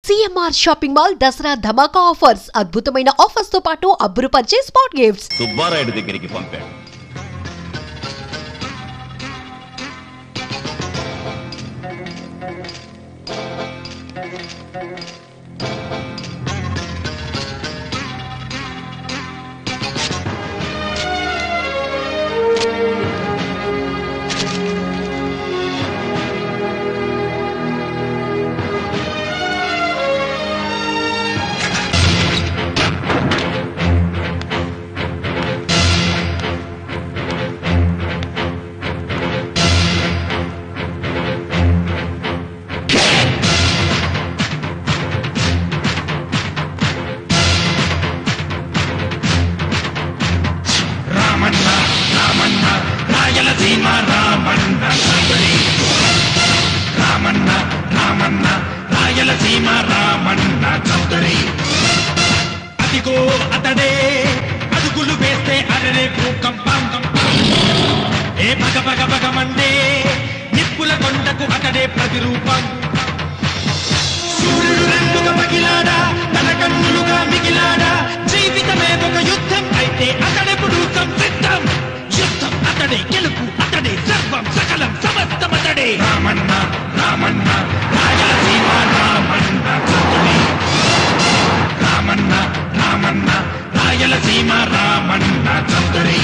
CMR shopping mall Dasara ధమాకా offers. అద్భుతమైన offers తో పాటు అబ్బురుపరిచే స్పాట్ గిఫ్ట్స్. సుబ్బారాయుడు దగ్గరికి పంపాడు. అదిగో అతడే అదుగులు వేస్తే అరరే భూకంపం. ఏ పగ పగ పగమండే నిప్పుల కొండకు అతడే ప్రతిరూపం. సూర్యుడు రెండుగా పగిలాడా, తన కన్నులుగా మిగిలాడా. జీవితమే ఒక యుద్ధం అయితే అతడెప్పుడు సంసిద్ధం. యుద్ధం అతడే, గెలుపు అతడే, సర్వం సకలం సమస్తం అతడే. రామన్న రామన్న రాయలసీమ రామన్న చౌదరి. రామన్న రామన్న రాయలసీమ రామన్న చౌదరి.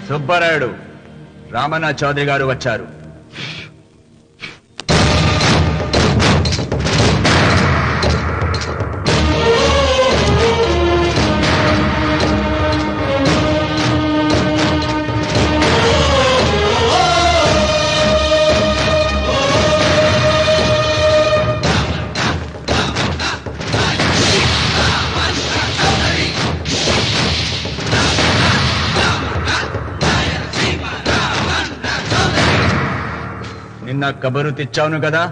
సుబ్బారాయుడు, రామన్న చౌదరి గారు వచ్చారు. నిన్న కబరు తెచ్చాను కదా,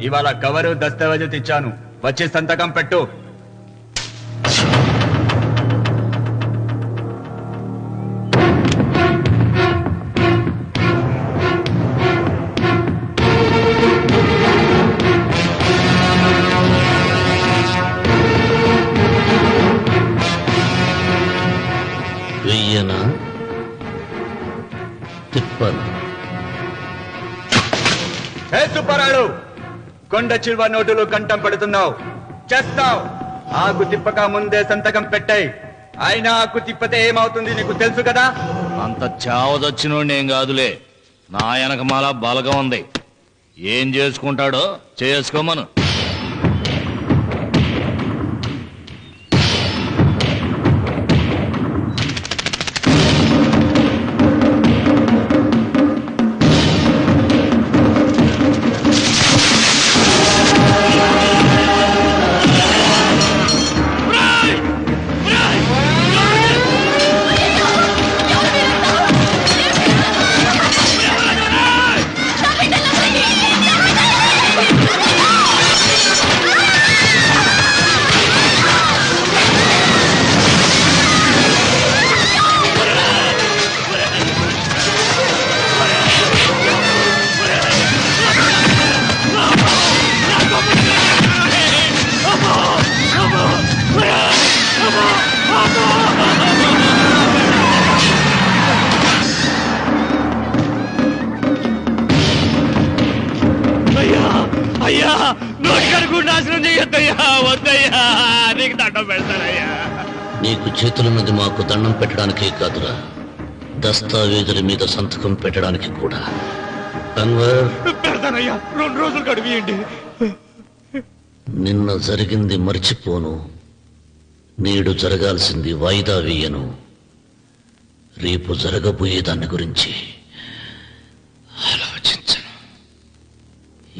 ఇవాళ కవరు దస్తావేజు తెచ్చాను. వచ్చి సంతకం పెట్టు. వెయ్యనా తిప్పను. హే సుబ్బారాయుడు, కొండ చిల్వ నోటులు కంఠం పెడుతున్నావు, చేస్తావు. ఆకు తిప్పక ముందే సంతకం పెట్టాయి. అయినా ఆకు తిప్పతే ఏమవుతుంది నీకు తెలుసు కదా. అంత చావదొచ్చినోడేం కాదులే, నా వెనకమాల బలగం ఉంది. ఏం చేసుకుంటాడో చేసుకోమను. అయ్యా, నోటికడుగు నాశనం చేయొద్దయ్యా, వద్దయ్యా, నీకు దండం పెడతానయ్యా. నీకు చేతులున్నది మాకు దండం పెట్టడానికే కాదురా, దస్తావేజుల మీద సంతకం పెట్టడానికి కూడా. పెడతానయ్యా, 2 రోజులు గడివియండి. నిన్న జరిగింది మర్చిపోను, నేడు జరగాల్సింది వాయిదా వేయను. రేపు జరగబోయే దాని గురించి ఆలోచించను.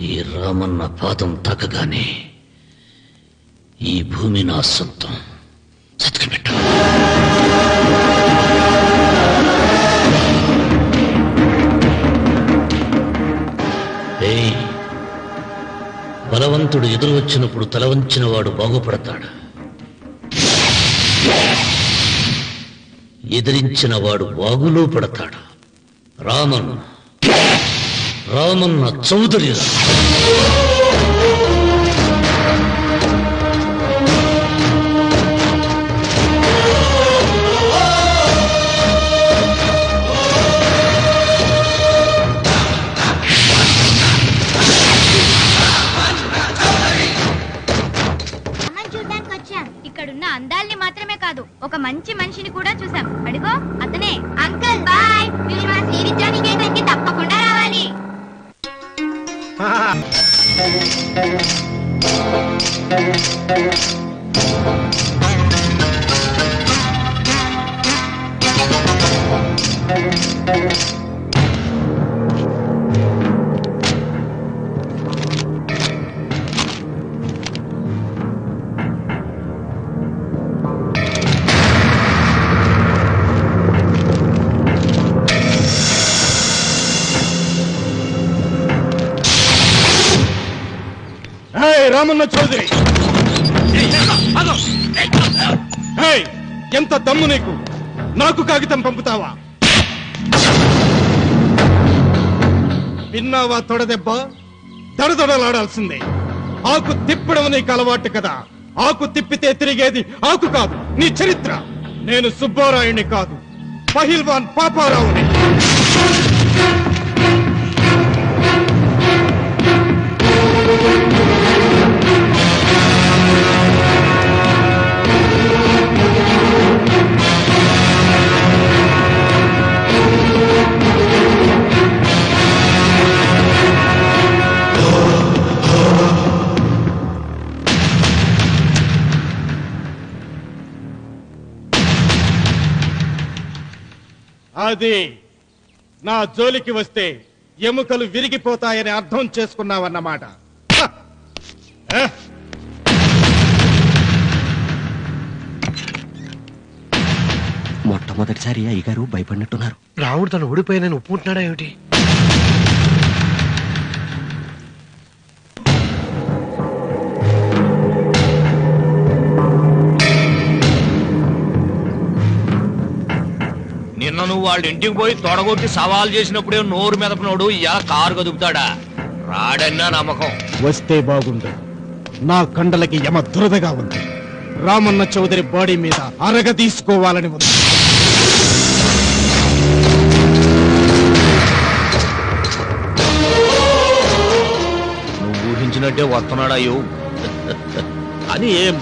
ఈ రామన్న పాదం తాకగానే ఈ భూమి నా సొంతం. సత్కపెట్టు. బలవంతుడు ఎదురు వచ్చినప్పుడు తల వంచిన వాడు బాగుపడతాడు, ఎదిరించిన వాడు వాగులో పడతాడు. రామన్న చౌదరి. ఇక్కడున్న అందాల్ని మాత్రమే కాదు, ఒక మంచి మనిషిని కూడా చూసాం. అడిగో అతనే అంకల్. బాయ్, మీరు మా శ్రీవిద్యానికేతన్కి తప్పకుండా రావాలి. రామన్న చౌదరి, ఎంత దమ్ము నీకు? నాకు కాగితం పంపుతావా? విన్నావా తొడదెబ్బ? దడదడలాడాల్సిందే. ఆకు తిప్పడం నీకు అలవాటు కదా. ఆకు తిప్పితే తిరిగేది ఆకు కాదు, నీ చరిత్ర. నేను సుబ్బారాయుని కాదు, పహిల్వాన్ పాపారావుని. అది నా జోలికి వస్తే ఎముకలు విరిగిపోతాయని అర్థం చేసుకున్నావన్నమాట. మొట్టమొదటిసారి అయ్యగారు భయపడినట్టున్నారు. రావుడు తను ఓడిపోయానని ఒప్పుకుంటున్నాడా ఏమిటి? నిన్న నువ్వు వాళ్ళ ఇంటికి పోయి తొడగొట్టి సవాల్ చేసినప్పుడే నోరు మెదపనోడు ఇలా కారు కదుపుతాడా? రాడన్నా నమ్మకం. వస్తే బాగుండు. నా కండలకి యమ దురదగా ఉంది. రామన్న చౌదరి బాడీ మీద అరగ తీసుకోవాలని ఉంది. నువ్వు ఊహించినట్టే వస్తున్నాడయ్యో అని ఏం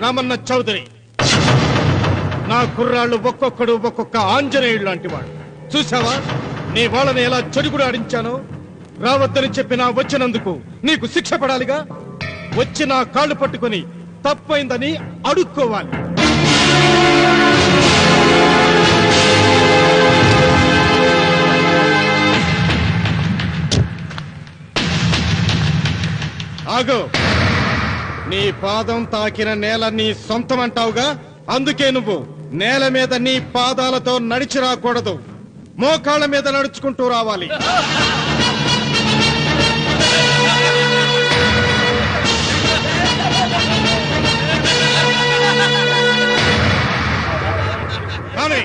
రామన్న చౌదరి, నా కుర్రాళ్ళు ఒక్కొక్కడు ఒక్కొక్క ఆంజనేయుడు లాంటి వాడు. చూసావా నీ వాళ్ళని ఎలా చెడుగుడు ఆడించానో? రావద్దని చెప్పినా వచ్చినందుకు నీకు శిక్ష పడాలిగా. వచ్చి నా కాళ్ళు పట్టుకుని తప్పైందని అడుక్కోవాలి. ఆగో, నీ పాదం తాకిన నేల నీ సొంతం అంటావుగా, అందుకే నువ్వు నేల మీద నీ పాదాలతో నడిచి రాకూడదు, మోకాళ్ళ మీద నడుచుకుంటూ రావాలి. కానీ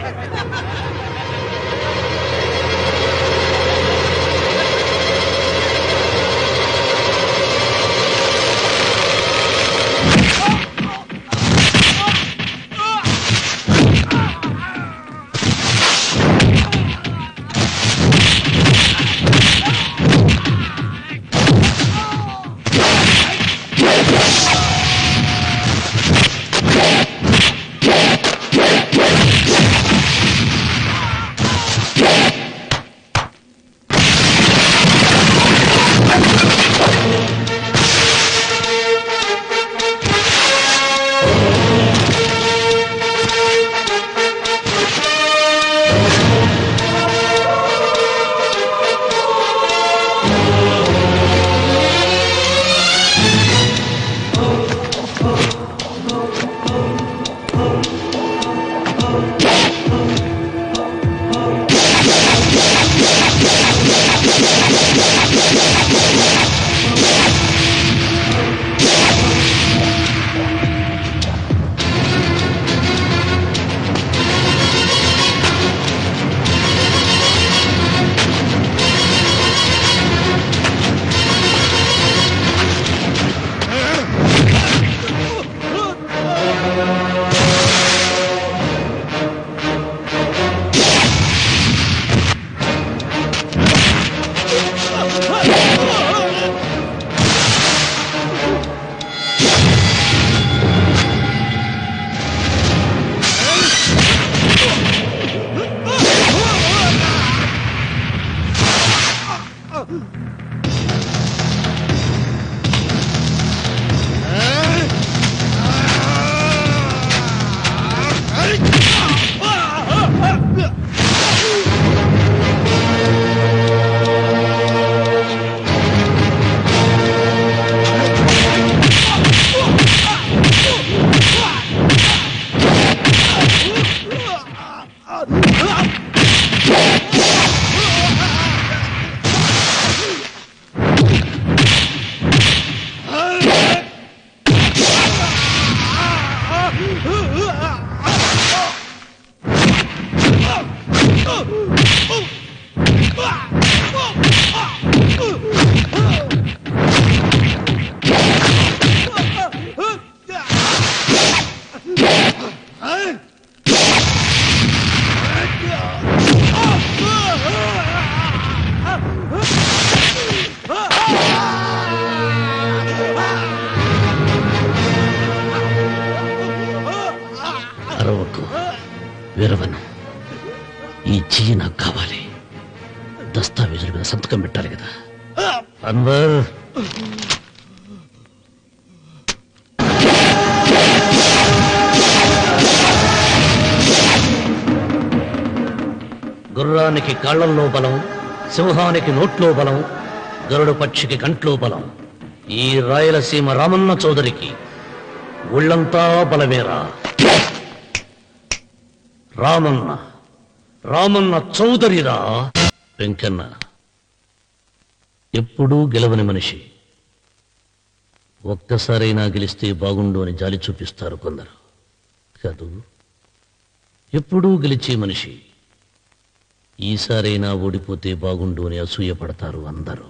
విరవను. ఈ చెయ్యి నాకు కావాలి. దస్తావేజుల మీద సంతకం పెట్టాలి కదా. అన్వర్, గుర్రానికి కాళ్లల్లో బలం, సింహానికి నోట్లో బలం, గరుడు పక్షికి కంట్లో బలం. ఈ రాయలసీమ రామన్న చౌదరికి ఒళ్ళంతా బలమేరా. రామన్న రామన్న చౌదరిరా. వెంకన్న ఎప్పుడూ గెలవని మనిషి. ఒక్కసారైనా గెలిస్తే బాగుండు అని జాలి చూపిస్తారు కొందరు. కాదు, ఎప్పుడూ గెలిచే మనిషి. ఈసారైనా ఓడిపోతే బాగుండు అని అసూయపడతారు అందరూ.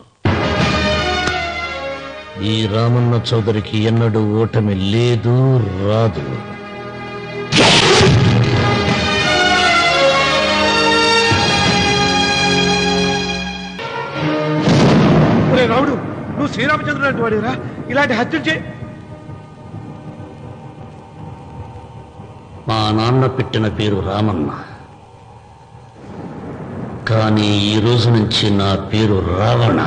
ఈ రామన్న చౌదరికి ఎన్నడూ ఓటమి లేదు, రాదు. రావుడు, నువ్వు శ్రీరామచంద్రుడు అంటే వాడిరా. ఇలాంటి హత్యలు చే. మా నాన్న పెట్టిన పేరు రామన్న, కానీ ఈ రోజు నుంచి నా పేరు రావణ.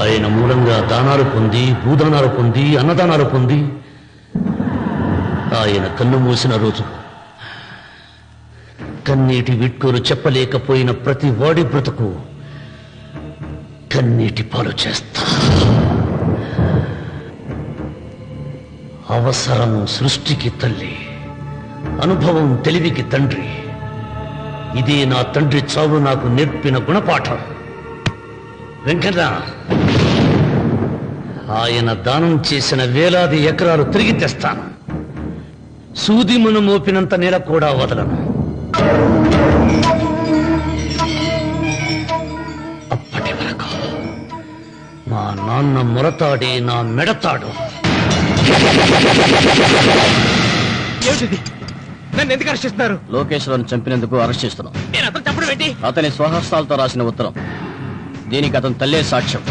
ఆయన మూలంగా దానాలు పొంది, భూదానాలు పొంది, అన్నదానాలు పొంది, ఆయన కన్ను మూసిన రోజు కన్నీటి విట్కోలు చెప్పలేకపోయిన ప్రతి వాడి బ్రతుకు కన్నీటి పాలు చేస్తా. అవసరం సృష్టికి తల్లి, అనుభవం తెలివికి తండ్రి. ఇదే నా తండ్రి చావు నాకు నేర్పిన గుణపాఠం. వెంకన్న, ఆయన దానం చేసిన వేలాది ఎకరాలు తిరిగి తెస్తాను. సూదిమును మోపినంత నేల కూడా వదలను. అప్పటి వరకు మా నాన్న మొరతాడి నా మెడతాడు. ఏమిటిది? నన్ను ఎందుకు అరెస్ట్ చేస్తున్నారు? లోకేశ్వరన్ చంపినందుకు అరెస్ట్ చేస్తున్నాం. నేను అతను చంపడం ఏంటి? అతని స్వహస్తాలతో రాసిన ఉత్తరం. దీనికి అతను తల్లే సాక్ష్యం.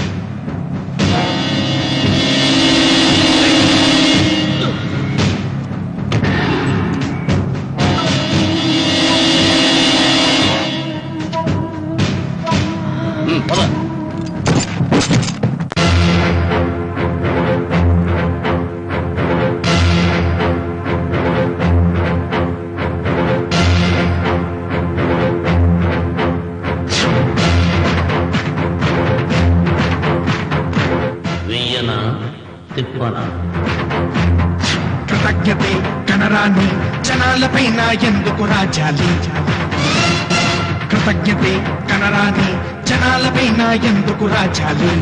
పద. కృతజ్ఞతే కనరాని జనాలపైన ఎందుకు రాజాలి? కృతజ్ఞతే కనరాని జనాలపైన ఎందుకు రాజాలి?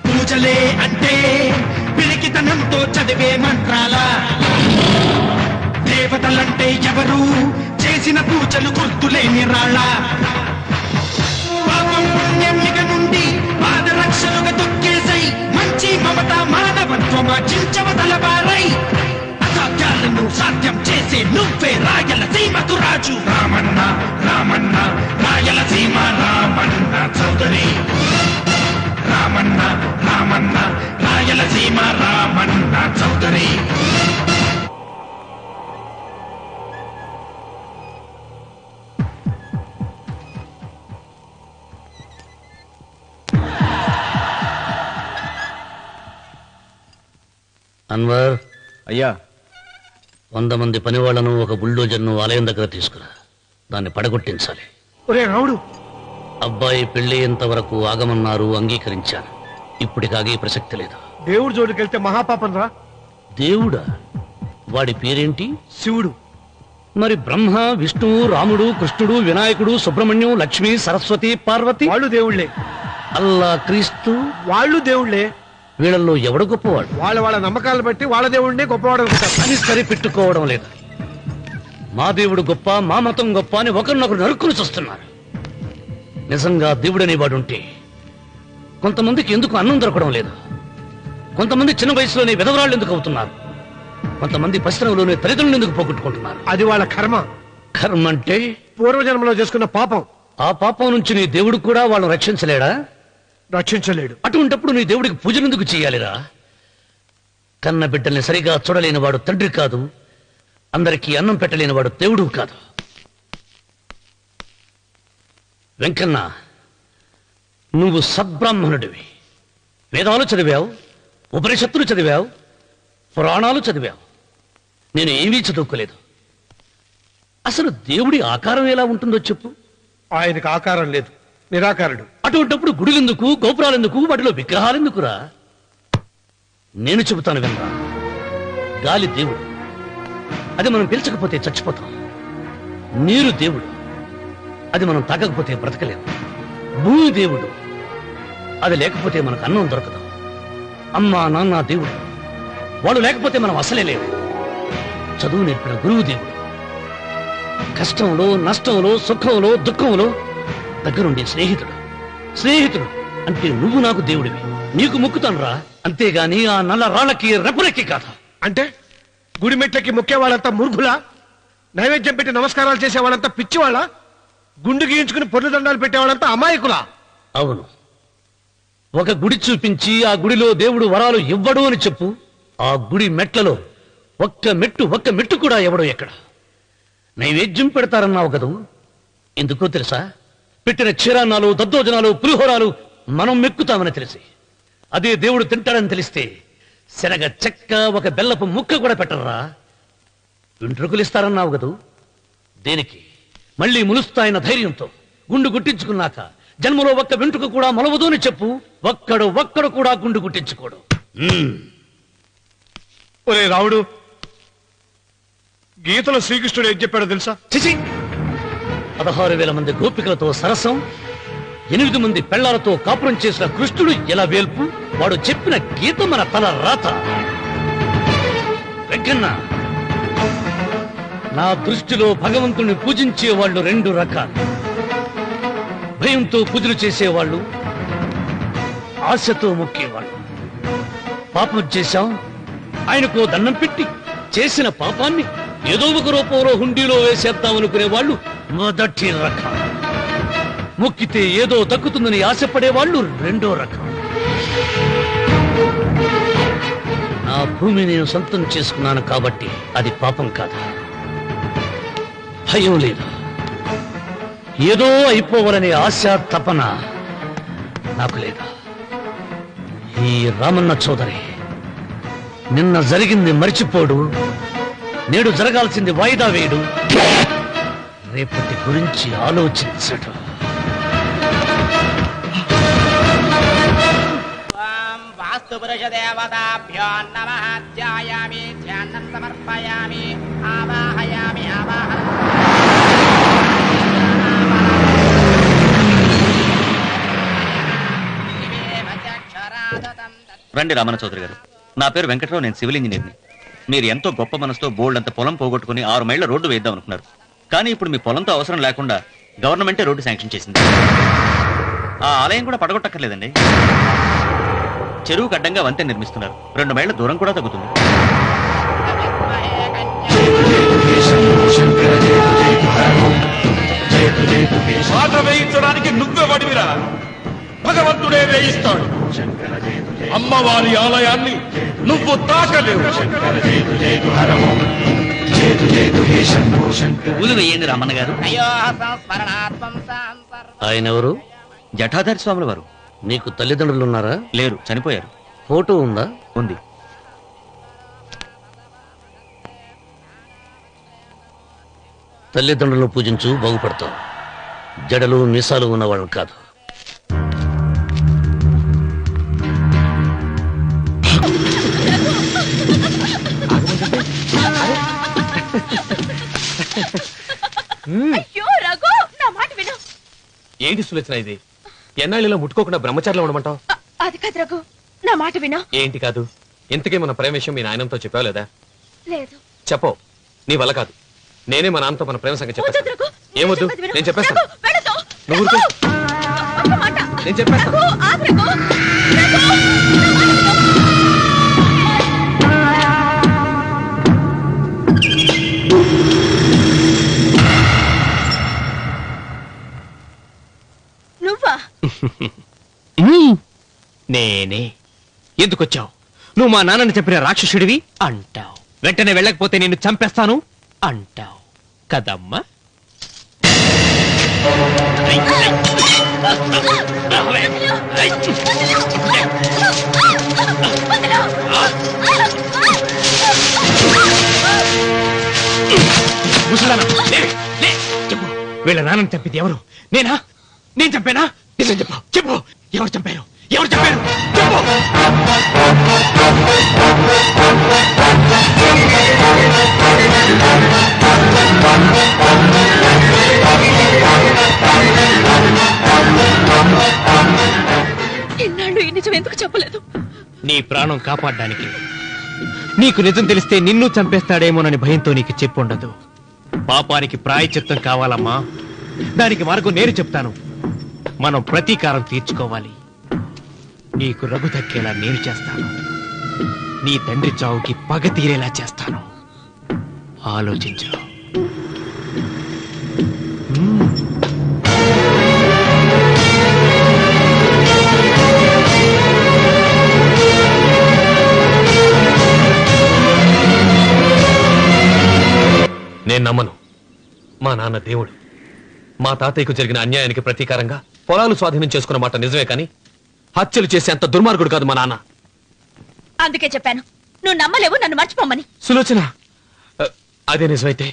పూజలే అంటే పిరికితనంతో చదివే మంత్రాల, దేవతలంటే ఎవరు చేసిన పూజలు గుర్తులేని రాళ్ళ. పాపం పుణ్యం ఇక నుండి పాదరక్షలుగా తొక్కేసై మంచి మమత మానవత్వం చించవతలబారై అసాధ్యాలను సాధ్యం చేసే నువ్వే రాయలసీమకు రాజు. రామన్న రామన్న రాయలసీమ రామన్న చౌదరి. రామన్న రామన్న రాయలసీమ రామన్న చౌదరి. అన్వర్, అయ్యా, 100 మంది పనివాళ్లను ఒక బుల్డోజర్ను ఆలయం దగ్గర తీసుకురా. దాన్ని పడగొట్టించాలి. ఒరే రావుడు, అబ్బాయి పెళ్ళయ్యేంత వరకు ఆగమన్నారు, అంగీకరించాను. ఇప్పటికి ఆగే ప్రసక్తి లేదు. దేవుడి జోడికి వెళ్తే మహాపాపం రా. దేవుడా? వాడి పేరేంటి? శివుడు. మరి బ్రహ్మ, విష్ణువు, రాముడు, కృష్ణుడు, వినాయకుడు, సుబ్రహ్మణ్యం, లక్ష్మి, సరస్వతి, పార్వతి వాళ్ళు దేవుళ్లే. అల్లా, క్రీస్తు వాళ్ళు దేవుళ్లే. వీళ్ళల్లో ఎవడు గొప్పవాడు? వాళ్ళ వాళ్ళ నమ్మకాలను బట్టి వాళ్ళ దేవుడినే గొప్పవాడు అని సరిపెట్టుకోవడం లేదు. మా దేవుడు గొప్ప, మా మతం గొప్ప అని ఒకరినొకరు నరుక్కుని చూస్తున్నారు. నిజంగా దేవుడనేవాడుంటే కొంతమందికి ఎందుకు అన్నం దొరకడం లేదు? కొంతమంది చిన్న వయసులోనే విధవరాళ్ళు ఎందుకు అవుతున్నారు? కొంతమంది పశ్చిమలోనే తల్లిదండ్రులు ఎందుకు పోగొట్టుకుంటున్నారు? అది వాళ్ళ కర్మ. కర్మ అంటే పూర్వజన్మలో చేసుకున్న పాపం. ఆ పాపం నుంచి నీ దేవుడు కూడా వాళ్ళని రక్షించలేడా? రక్షించలేడు. అటువంటప్పుడు నీ దేవుడికి పూజలెందుకు చేయాలిరా? కన్న బిడ్డల్ని సరిగా చూడలేని వాడు తండ్రి కాదు. అందరికీ అన్నం పెట్టలేని వాడు దేవుడు కాదు. వెంకన్న, నువ్వు సద్బ్రాహ్మణుడివి. వేదాలు చదివావు, ఉపనిషత్తులు చదివావు, పురాణాలు చదివావు. నేను ఏమీ చదువుకోలేదు. అసలు దేవుడి ఆకారం ఎలా ఉంటుందో చెప్పు. ఆయనకు ఆకారం లేదు, నిరాకారుడు. అటువంటిప్పుడు గుడులెందుకు, గోపురాలెందుకు, వాటిలో విగ్రహాలెందుకురా? నేను చెబుతాను వినరా. గాలి దేవుడు, అది మనం పీల్చకపోతే చచ్చిపోతాం. నీరు దేవుడు, అది మనం తాగకపోతే బ్రతకలేము. భూమి దేవుడు, అది లేకపోతే మనకు అన్నం దొరకదు. అమ్మా నాన్న దేవుడు, వాడు లేకపోతే మనం అసలే లేవు. చదువు నేర్పిన గురువు దేవుడు, కష్టంలో నష్టంలో సుఖంలో దుఃఖంలో దగ్గరుండే స్నేహితుడు. స్నేహితుడు అంటే నువ్వు నాకు దేవుడివి. నీకు మొక్కుతాను రా, అంతేగాని ఆ నల్ల రాళ్ళకి రెపురెక్కి కాదు. అంటే గుడి మెట్లకి మొక్కే వాళ్ళంతా మూర్ఖులా? నైవేద్యం పెట్టి నమస్కారాలు చేసే వాళ్ళంతా పిచ్చివాళ్ళ? గుండు గీయించుకుని పొర్లు దండాలు పెట్టేవాళ్ళంతా అమాయకులా? అవును. ఒక గుడి చూపించి ఆ గుడిలో దేవుడు వరాలు ఇవ్వడు అని చెప్పు. ఆ గుడి మెట్లలో ఒక్క మెట్టు కూడా ఎవడో ఎక్కడ. నైవేద్యం పెడతారన్నావు కదూ, ఎందుకో తెలుసా? పెట్టిన క్షీరాన్నాలు, దద్దోజనాలు, పులిహోరాలు మనం మెక్కుతామని తెలిసి, అదే దేవుడు తింటాడని తెలిస్తే శనగ చెక్క, ఒక బెల్లపు ముక్క కూడా పెట్టరా. వెంట్రుకలు ఇస్తారన్నావు కదూ, దేనికి? మళ్ళీ ములుస్తాయన్న ధైర్యంతో గుండు గుట్టించుకున్నాక జన్మలో ఒక్క వెంట్రుక కూడా మొలవదు అని చెప్పు. ఒక్కడు కూడా గుండు గుట్టించుకోడు. ఒరే రావుడు, గీతలో శ్రీకృష్ణుడు ఏం చెప్పాడో తెలుసా? 16,000 మంది గోపికలతో సరసం, 8 మంది పెళ్లాలతో కాపురం చేసిన కృష్ణుడు ఎలా వేల్పు. వాడు చెప్పిన గీత మన తల రాత. వెంకన్న, నా దృష్టిలో భగవంతుణ్ణి పూజించే వాళ్ళు 2 రకాలు. భయంతో పూజలు చేసేవాళ్ళు, ఆశతో మొక్కేవాళ్ళు. పాపం చేశాం, ఆయనకో దండం పెట్టి చేసిన పాపాన్ని ఏదో ఒక రూపంలో హుండీలో వేసేద్దామనుకునే వాళ్ళు మొదటి రకం. మొక్కితే ఏదో దక్కుతుందని ఆశపడేవాళ్ళు 2వ రకం. నా భూమి నేను సొంతం చేసుకున్నాను కాబట్టి అది పాపం కాదు. భయం లేదు, ఏదో అయిపోవాలనే ఆశ తపన నాకు లేదు. ఈ రామన్న చౌదరి నిన్న జరిగింది మర్చిపోడు, నేడు జరగాల్సింది వాయిదా వేయడు, రేపటి గురించి ఆలోచించడు. వాస్తుపురుషదేవతాభ్యో నమః. ధ్యాయామి, ధ్యానం సమర్పయామి, ఆవాహయామి, ఆవాహనం. రండి రామన్న చౌదరి గారు. నా పేరు వెంకటరావు, నేను సివిల్ ఇంజనీర్ని. మీరు ఎంతో గొప్ప మనసుతో బోల్డ్ అంత పొలం పోగొట్టుకుని 6 మైళ్ళ రోడ్డు వేద్దాం అనుకున్నారు. కానీ ఇప్పుడు మీ పొలంతో అవసరం లేకుండా గవర్నమెంటే రోడ్డు శాంక్షన్ చేసింది. ఆ ఆలయం కూడా పడగొట్టక్కర్లేదండి. చెరువుకు అడ్డంగా వంతెన నిర్మిస్తున్నారు. 2 మైళ్ళ దూరం కూడా తగ్గుతుంది. పాట వేయించడానికి నువ్వే వడివిరా, భగవంతుడే వేయిస్తాడు. అమ్మవారి ఆలయాన్ని నువ్వు తాకలేవు. పూలు వేయండి రామన్న గారు. ఆయన ఎవరు? జటాధారి స్వాముల వారు. నీకు తల్లిదండ్రులు ఉన్నారా? లేరు, చనిపోయారు. ఫోటో ఉందా? ఉంది. తల్లిదండ్రులను పూజించు, బాగుపడతావు. జడలు మీసాలు ఉన్నవాళ్ళు కాదు. ఏంటి సులోచన ఇది? ఎన్నాళ్ళలో ముట్టుకోకుండా బ్రహ్మచారిలో ఉండమంటావు? అది కాదు రఘు, నా మాట విను. ఏంటి కాదు? ఇంతకీ మన ప్రేమ విషయం మీ నాయనంతో చెప్పావు లేదా? లేదు. చెప్పవు, నీ వల్ల కాదు. నేనే మా నాన్నతో మన ప్రేమ సంగతి చెప్పేస్తాను. ఏమొద్దు, నేను చెప్పేస్తాను. నువ్వు ఊరుకో. నేను చెప్పేస్తాను. నువ్వా? నేనే. ఎందుకొచ్చావు? నువ్వు మా నాన్నని చెప్పిన రాక్షసుడివి అంటావు. వెంటనే వెళ్ళకపోతే నిన్ను చంపేస్తాను. అంటావు కదమ్మా? చెప్పు, వీళ్ళ నాన్నని చంపింది ఎవరు? నేనా? నేను చంపానా? నిజం చెప్పు, చెప్పు, ఎవరు చంపారు? ఎవరు చంపారు? చెప్పు. ఇన్నాళ్ళు ఈ నిజం ఎందుకు చెప్పలేదు? నీ ప్రాణం కాపాడడానికి. నీకు నిజం తెలిస్తే నిన్ను చంపేస్తాడేమోనని భయంతో నీకు చెప్పుండదు. పాపానికి ప్రాయశ్చిత్తం కావాలమ్మా. దానికి మార్గం నేను చెప్తాను. మనం ప్రతీకారం తీర్చుకోవాలి. నీకు రఘు దక్కేలా నేను చేస్తాను. నీ తండ్రి చావుకి పగ తీరేలా చేస్తాను. ఆలోచించు. నేను నమ్మను. మా నాన్న దేవుడు. మా తాతయ్యకు జరిగిన అన్యాయానికి ప్రతీకారంగా పొలాలు స్వాధీనం చేసుకున్న మాట నిజమే, కానీ హత్యలు చేసే అంత దుర్మార్గుడు కాదు మా నాన్న. అందుకే చెప్పాను నువ్వు నమ్మలేవు, నన్ను మర్చిపోమని. సులోచన, అదే నిజమైతే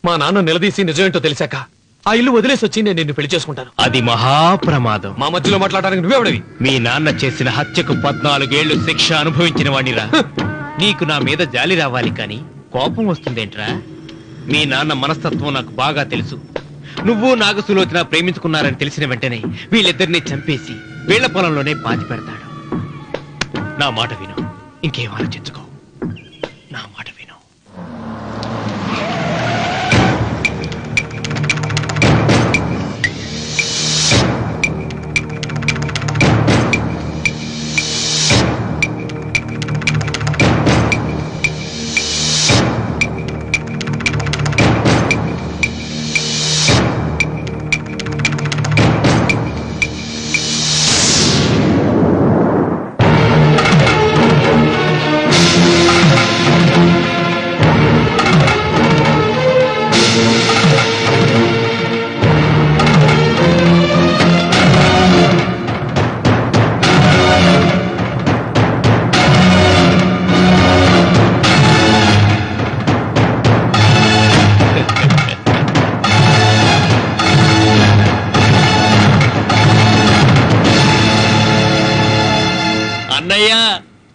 మా నాన్న నిలదీసి నిజమేంటో తెలిసాక ఆ ఇల్లు వదిలేసి వచ్చి నేను నిన్ను పెళ్లి చేసుకుంటాను. అది మహాప్రమాదం. మా మధ్యలో మాట్లాడడానికి నువ్వెవడివి? మీ నాన్న చేసిన హత్యకు 14 ఏళ్లు శిక్ష అనుభవించిన వాణిరా. నీకు నా మీద జాలి రావాలి కానీ కోపం వస్తుందేంట్రా? మీ నాన్న మనస్తత్వం నాకు బాగా తెలుసు. నువ్వు నాగసులోచన ప్రేమించుకున్నారని తెలిసిన వెంటనే వీళ్ళిద్దరినీ చంపేసి వీళ్ల పొలంలోనే పాతి పెడతాడు. నా మాట విను, ఇంకేం ఆలోచించుకో. నా మాట విను.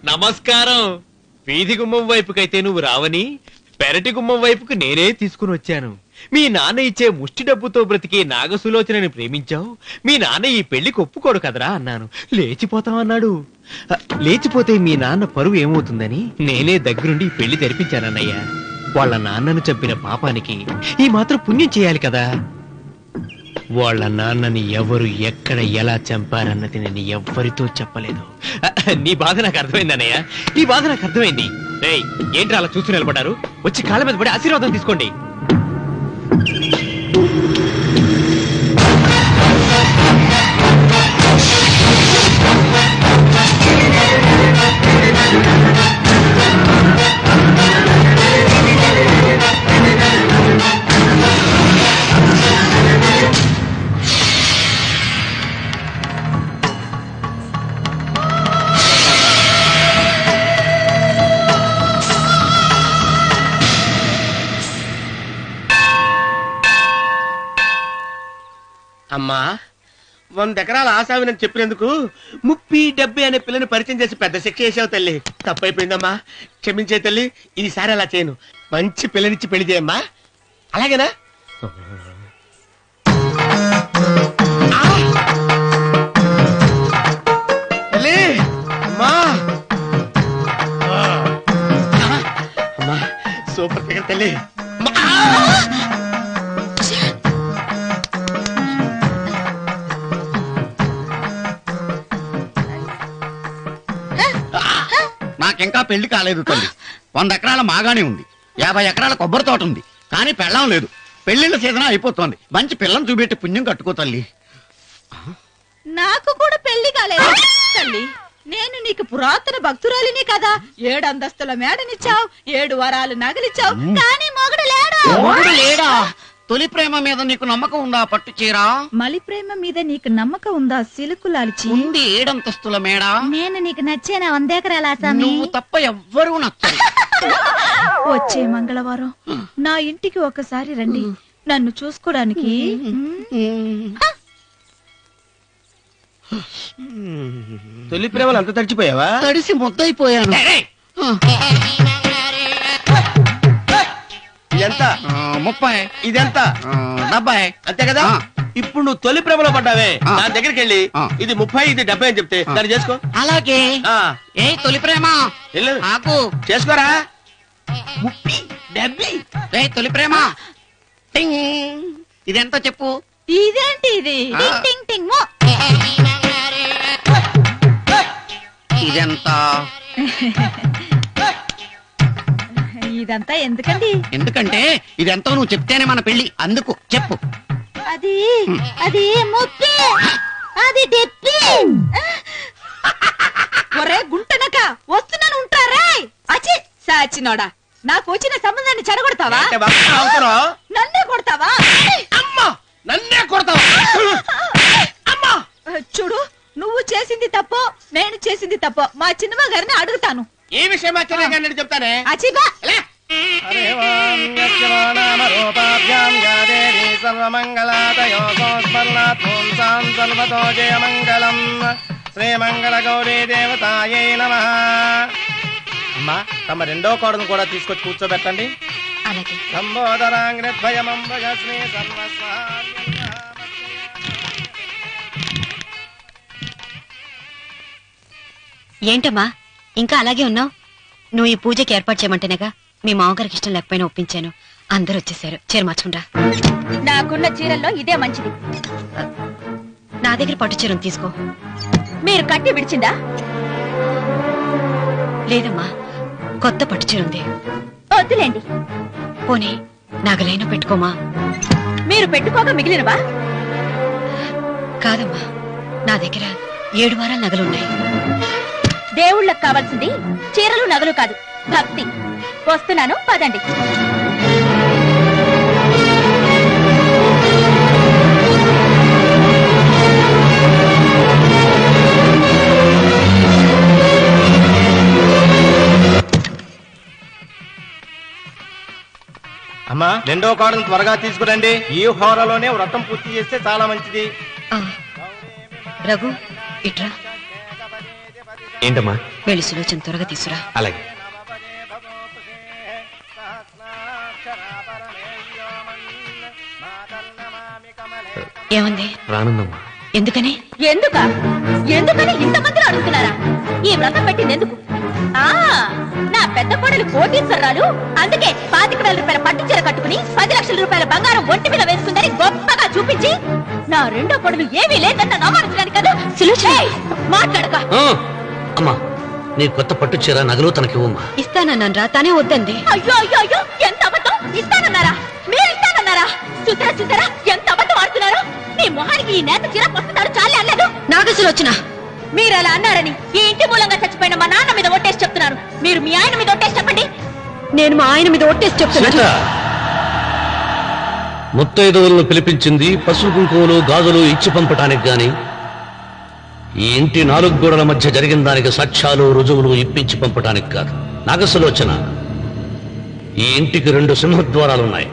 నమస్కారం. వీధి గుమ్మం వైపుకైతే నువ్వు రావని పెరటి గుమ్మం వైపుకు నేనే తీసుకుని వచ్చాను. మీ నాన్న ఇచ్చే ముష్టి డబ్బుతో బ్రతికే నాగసులోచనని ప్రేమించావు. మీ నాన్న ఈ పెళ్లికి ఒప్పుకోడు కదరా అన్నాను. లేచిపోతామన్నాడు. లేచిపోతే మీ నాన్న పరువు ఏమవుతుందని నేనే దగ్గరుండి పెళ్లి తెరిపించానన్నయ్యా. వాళ్ళ నాన్నను చంపిన పాపానికి ఈ మాత్రం పుణ్యం చేయాలి కదా. వాళ్ళ నాన్నని ఎవరు ఎక్కడ ఎలా చంపారన్నది నేను ఎవ్వరితో చెప్పలేదు. నీ బాధ నాకు అర్థమైంది అన్నయ్య, నీ బాధ నాకు అర్థమైంది. రేయ్, ఏంటి అలా చూస్తూ నిలబడ్డారు? వచ్చి కాళ్ళ మీద పడి ఆశీర్వాదం తీసుకోండి. అమ్మా, 100 ఎకరాల ఆశావినని చెప్పినందుకు 30-70 అనే పిల్లని పరిచయం చేసి పెద్ద శిక్ష చేసావు తల్లి. తప్పైపోయిందమ్మా, క్షమించే తల్లి. ఈసారి అలా చేయను. మంచి పిల్లనిచ్చి పెళ్లి చేయమ్మా. అలాగేనా? తల్లి, అమ్మా, అమ్మా, సూపర్ ఫిగర్ తల్లి. నాకింకా పెళ్లి కాలేదు తల్లి. 100 ఎకరాల మాగానే ఉంది, 50 ఎకరాల కొబ్బరి తోట ఉంది, కానీ పెళ్ళం లేదు. పెళ్లిళ్ళ సీజన్ అయిపోతుంది. మంచి పిల్లని చూపెట్టి పుణ్యం కట్టుకో తల్లి. నాకు కూడా పెళ్లి కాలేదు తల్లి. నేను నీకు పురాతన భక్తురాలిని కదా. 7 అంతస్తుల మేడనిచ్చావు, 7 వరాలు నగలిచ్చావు, కానీ మొగుడు లేడా? తొలి ప్రేమ మీద నీకు నమ్మకం ఉందా పట్టు చీర? మలి ప్రేమ మీద నీకు నమ్మకం ఉందా సిలుకు లాల్చి? ఉంది 7 అంతస్తుల మేడ. నేను నీకు నచ్చేనా 100 ఎకరాల ఆసామి? నువ్వు తప్ప ఎవ్వరూ నచ్చరు. వచ్చే మంగళవారం నా ఇంటికి ఒకసారి రండి నన్ను చూసుకోవడానికి. తొలి ప్రేమలు అంత తడిచిపోయావా? తడిసి ముద్దయిపోయాను. ఎంత? 30. ఇదెంత? 70. అంతే కదా. ఇప్పుడు నువ్వు తొలి ప్రేమలో పడ్డావే, నా దగ్గరికి వెళ్ళి ఇది 30 ఇది 70 అని చెప్తే దాన్ని చేసుకో. అలాగే. ఏ తొలి ప్రేమ ఆకు చేసుకోరా. 30 70. ఏ తొలి ప్రేమ ఇదెంత చెప్పు. ఇదేంటి ఇది? టింగ్ టింగ్ టింగ్ మో. ఇదెంత? ఇదంతా ఎందుకండి? ఎందుకంటే ఇదెంతో నువ్వు చెప్తేనే మన పెళ్లి. అందుకు చెప్పు. అది అది ముప్పి, అది డెప్పి. ఒరే గుంటనక వస్తున్నాను ఉంటారా? అచి సాచినోడా, నాకు వచ్చిన సంబంధాన్ని చెడగొడతావా? నన్నే కొడతావా? అమ్మా నన్నే కొడతావా? అమ్మా చూడు, నువ్వు చేసింది తప్పో నేను చేసింది తప్పో మా చిన్నమ్మ గారిని అడుగుతాను. ఈ విషయం అచ్చనే చెప్తానే. అచిబా శ్రీమంగళ గౌరీ దేవతాయే నమః. అమ్మా తమ రెండో కోడను కూడా తీసుకొచ్చి కూర్చోబెట్టండి. ఏంటమ్మా ఇంకా అలాగే ఉన్నావు? నువ్వు ఈ పూజకి ఏర్పాటు చేయమంటేనేగా మీ మామగారికి ఇష్టం లేకపోయినా ఒప్పించాను. అందరూ వచ్చేసారు. చీర మార్చుకుంటా. నాకున్న చీరల్లో ఇదే మంచిది. నా దగ్గర పట్టు చీరను తీసుకో. మీరు కట్టి విడిచిందా? లేదమ్మా, కొత్త పట్టు చీర ఉంది. వద్దులేండి. పోనీ నాగలైనా పెట్టుకోమా. మీరు పెట్టుకోక మిగిలినవా? కాదమ్మా, నా దగ్గర 7 వారాల నగలున్నాయి. దేవుళ్ళకు కావాల్సింది చీరలు నగలు కాదు, భక్తి. వస్తున్నాను, పదండి. అమ్మా రెండో కోడను త్వరగా తీసుకురండి. ఈ హోరాలోనే వ్రతం పూర్తి చేస్తే చాలా మంచిది. రఘు ఇట్రా. ఏంటమ్మా? వెళ్ళి సులోచన త్వరగా తీసురా. అలాగే. ఏముంది? రానుందమ్మా. ఎందుకని? ఎందుకని ఇంతమందిని అడుగుతున్నారా? ఈ వ్రతం పెట్టింది ఎందుకు? నా పెద్ద కోడలు కోటీశ్వరరాలు, అందుకే 25,000 రూపాయల పట్టు చీర కట్టుకుని 10 లక్షల రూపాయల బంగారం ఒంటి మీద వేసుకుందని గొప్పగా చూపించి నా రెండో కోడలు ఏమీ లేదన్న నమ్మడానికి కదా. మాట్లాడక. అమ్మా నీ కొత్త పట్టు చీర నగలు తనకివ్వమ్మా. ఇస్తానన్నాను రా, తానే వద్దంది. అయ్యో అయ్యో అయ్యో, ఎంత అబద్ధం! ఇస్తానన్నారా? మీరు ఇస్తానన్నారా? చూసారా చూసారా ఎంత అబద్ధం ఆడుతున్నారు? మీ మొహానికి ఈ నేత చీర పస్తున్నారు చాలే అనలేదు. నాగసులు వచ్చిన మీరు అలా అన్నారని ఈ ఇంటి మూలంగా చచ్చిపోయిన మా నాన్న మీద ఒట్టేసి చెప్తున్నారు. మీరు మీ ఆయన మీద ఒట్టేసి చెప్పండి. నేను మా ఆయన మీద ఒట్టేసి చెప్తున్నాను. ముత్తైదువులను పిలిపించింది పసుపు కుంకుమలు గాజులు ఇచ్చి పంపటానికి గాని ఈ ఇంటి 4 గోడల మధ్య జరిగిన దానికి సాక్ష్యాలు రుజువులు ఇప్పించి పంపటానికి కాదు. నాగసులోచన, ఈ ఇంటికి 2 సింహద్వారాలున్నాయి.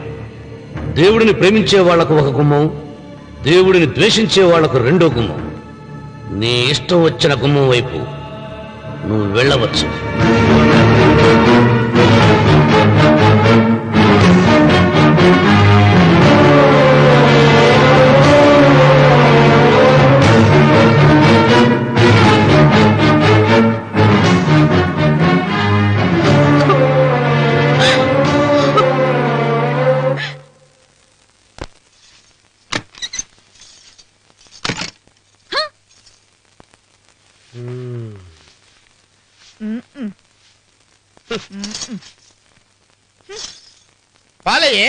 దేవుడిని ప్రేమించే వాళ్లకు ఒక గుమ్మం, దేవుడిని ద్వేషించే వాళ్లకు 2వ గుమ్మం. నీ ఇష్టం వచ్చిన గుమ్మం వైపు నువ్వు వెళ్ళవచ్చు. పాలయ్యే.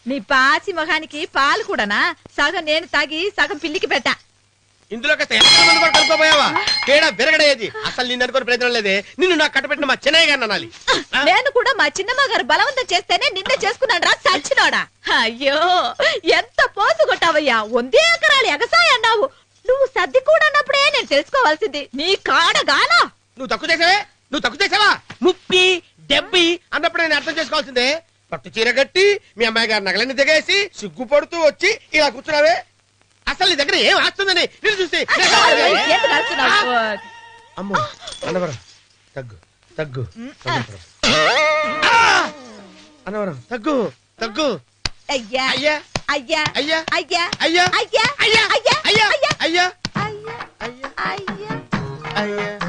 నీ పాచి మొహానికి పాలు కూడానా? సగం నేను తాగి సగం పిల్లికి పెట్టా. ఇందులో కలుపుకోపోయావా తేడా విరగడేది. అసలు నిన్ను అనుకుని ప్రయత్నం లేదే. నిన్ను నాకు కట్టబెట్టిన మా చిన్నయ్య గారిని అనాలి. నేను కూడా మా చిన్నమ్మ గారు బలవంతం చేస్తేనే నిన్నే చేసుకున్నాడు రా చచ్చినోడా. అయ్యో ఎంత పోసు కొట్టావయ్యా. 100 ఎకరాలు ఎగసాయ అన్నావు. నువ్వు సర్ది కూడా అన్నప్పుడే నేను తెలుసుకోవాల్సింది. నీ కాడగానా నువ్వు తక్కువ చేసావా 30-70 అన్నప్పుడు నేను అర్థం చేసుకోవాల్సిందే. పట్టు చీర కట్టి మీ అమ్మాయి గారు నగలన్నీ దిగేసి సిగ్గుపడుతూ వచ్చి ఇలా కూర్చున్నావే. అసలు నీ దగ్గర ఏం వస్తుందని నేను చూసి అమ్మో అన్నవరం తగ్గు అన్నవరం తగ్గు అయ్యా అయ్యా అయ్యా అయ్యా అయ్యా అయ్యా అయ్యా అయ్యా అయ్యా అయ్యా అయ్యా అయ్యా అయ్యా అయ్యా